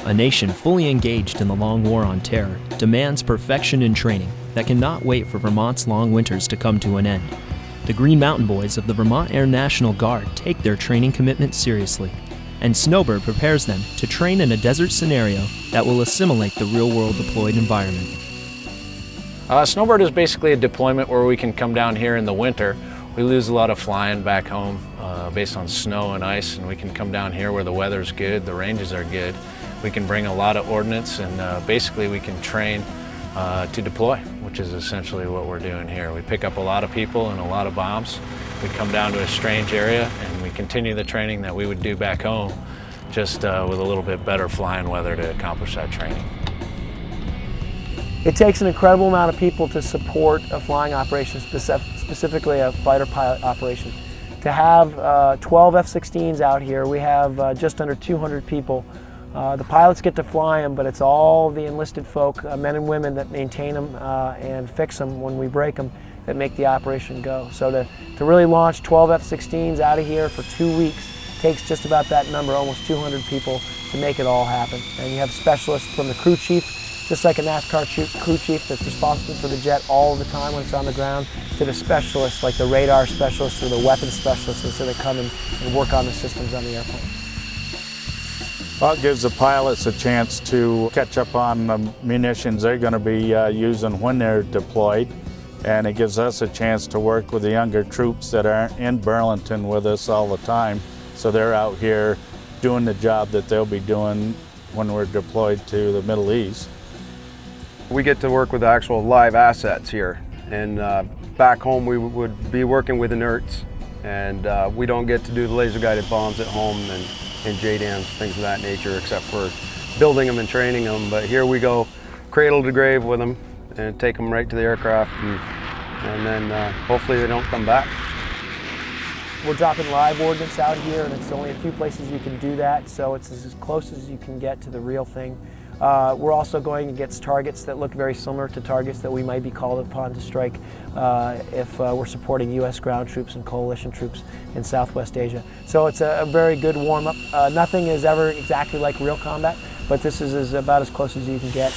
a nation fully engaged in the long war on terror, demands perfection in training that cannot wait for Vermont's long winters to come to an end. The Green Mountain Boys of the Vermont Air National Guard take their training commitment seriously, and Snowbird prepares them to train in a desert scenario that will assimilate the real-world deployed environment. Snowbird is basically a deployment where we can come down here in the winter. We lose a lot of flying back home based on snow and ice, and we can come down here where the weather's good, the ranges are good. We can bring a lot of ordnance, and basically we can train to deploy, which is essentially what we're doing here. We pick up a lot of people and a lot of bombs. We come down to a strange area and we continue the training that we would do back home, just with a little bit better flying weather to accomplish that training. It takes an incredible amount of people to support a flying operation, specifically a fighter pilot operation. To have 12 F-16s out here, we have just under 200 people. The pilots get to fly them, but it's all the enlisted folk, men and women, that maintain them and fix them when we break them, that make the operation go. So to really launch 12 F-16s out of here for 2 weeks takes just about that number, almost 200 people, to make it all happen. And you have specialists from the crew chief, just like a NASCAR crew chief that's responsible for the jet all the time when it's on the ground, to the specialists like the radar specialists or the weapons specialists that come and work on the systems on the airplane. Well, it gives the pilots a chance to catch up on the munitions they're going to be using when they're deployed, and it gives us a chance to work with the younger troops that aren't in Burlington with us all the time, so they're out here doing the job that they'll be doing when we're deployed to the Middle East. We get to work with actual live assets here, and back home we would be working with inerts, and we don't get to do the laser-guided bombs at home and JDAMs, things of that nature, except for building them and training them. But here we go cradle to grave with them and take them right to the aircraft, and then hopefully they don't come back. We're dropping live ordnance out here, and it's only a few places you can do that, so it's as close as you can get to the real thing. We're also going against targets that look very similar to targets that we might be called upon to strike if we're supporting U.S. ground troops and coalition troops in Southwest Asia. So it's a very good warm-up. Nothing is ever exactly like real combat, but this is about as close as you can get.